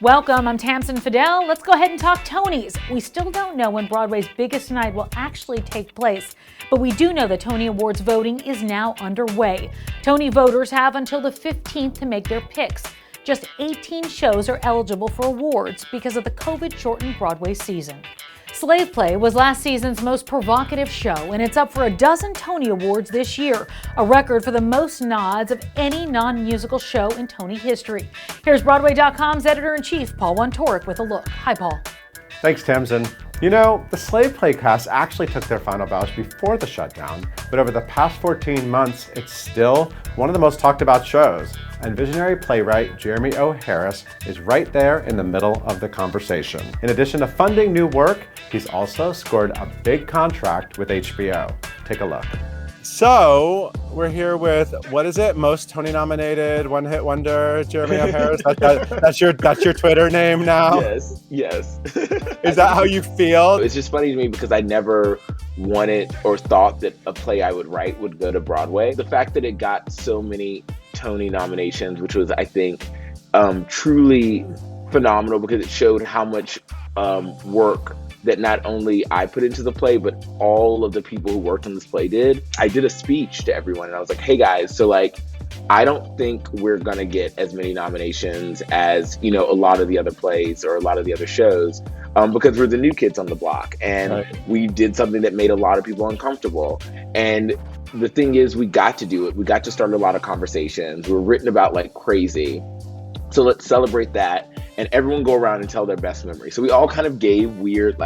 Welcome, I'm Tamsin Fidel. Let's go ahead and talk Tonys. We still don't know when Broadway's biggest night will actually take place, but we do know that Tony Awards voting is now underway. Tony voters have until the 15th to make their picks. Just 18 shows are eligible for awards because of the COVID-shortened Broadway season. Slave Play was last season's most provocative show, and it's up for a dozen Tony Awards this year, a record for the most nods of any non-musical show in Tony history. Here's Broadway.com's editor-in-chief, Paul Wontorek, with a look. Hi, Paul. Thanks, Tamsin. You know, the Slave Play cast actually took their final bows before the shutdown, but over the past 14 months, it's still one of the most talked about shows. And visionary playwright Jeremy O. Harris is right there in the middle of the conversation. In addition to funding new work, he's also scored a big contract with HBO. Take a look. So we're here with, what is it? Most Tony nominated one-hit wonder, Jeremy O. Harris. That's your Twitter name now? Yes. Is that how you feel? It's just funny to me because I never wanted or thought that a play I would write would go to Broadway. The fact that it got so many Tony nominations, which was, I think, truly phenomenal because it showed how much work that not only I put into the play, but all of the people who worked on this play did. I did a speech to everyone and I was like, hey guys, so I don't think we're gonna get as many nominations as, a lot of the other plays or a lot of the other shows because we're the new kids on the block and we did something that made a lot of people uncomfortable. And the thing is, we got to do it. We got to start a lot of conversations. We're written about like crazy. So let's celebrate that. And everyone go around and tell their best memory. So we all kind of gave weird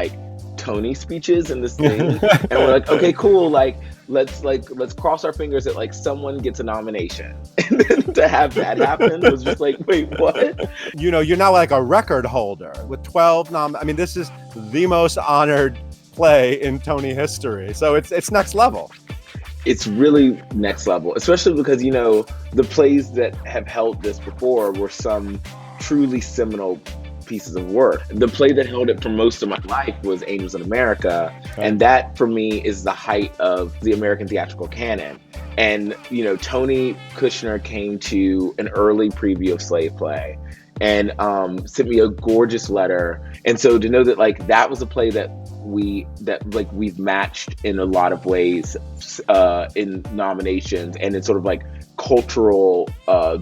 Tony speeches in this thing. And we're like, okay, cool. Let's cross our fingers that someone gets a nomination. And then to have that happen was just like, wait, what? You're now like a record holder with 12 this is the most honored play in Tony history. So it's next level. It's really next level, especially because, the plays that have held this before were some truly seminal pieces of work. The play that held it for most of my life was Angels in America. Okay. And that for me is the height of the American theatrical canon. And, Tony Kushner came to an early preview of Slave Play and sent me a gorgeous letter. And so to know that that was a play that we've matched in a lot of ways in nominations and in sort of cultural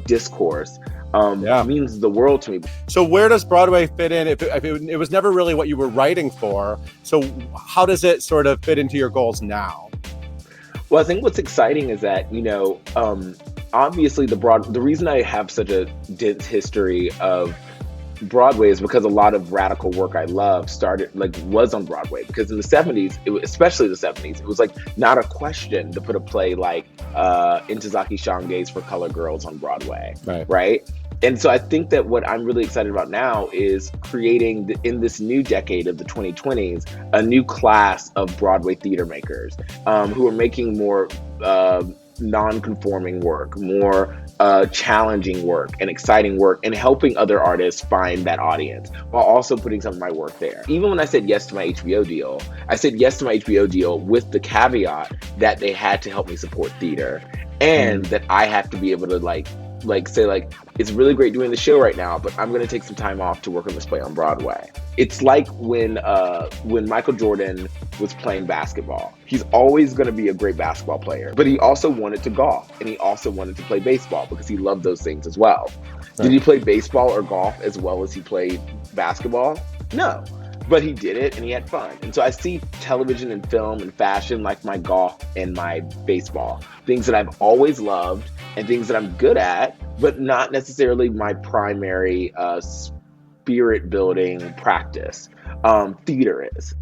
discourse means the world to me. So where does Broadway fit in? If it was never really what you were writing for, so how does it sort of fit into your goals now? Well, I think what's exciting is that, obviously the reason I have such a dense history of Broadway is because a lot of radical work I love was on Broadway, because in the 70s, especially the 70s, it was not a question to put a play like Ntozake Shange's For Color Girls on Broadway, right? And so I think that what I'm really excited about now is creating in this new decade of the 2020s, a new class of Broadway theater makers who are making more non-conforming work, more challenging work and exciting work, and helping other artists find that audience while also putting some of my work there. Even when I said yes to my HBO deal, I said yes to my HBO deal with the caveat that they had to help me support theater and that I have to be able to say it's really great doing the show right now, but I'm going to take some time off to work on this play on Broadway. It's like when Michael Jordan was playing basketball. He's always going to be a great basketball player, but he also wanted to golf and he also wanted to play baseball because he loved those things as well. Right. Did he play baseball or golf as well as he played basketball? No. But he did it and he had fun. And so I see television and film and fashion like my golf and my baseball. Things that I've always loved and things that I'm good at, but not necessarily my primary spirit building practice. Theater is.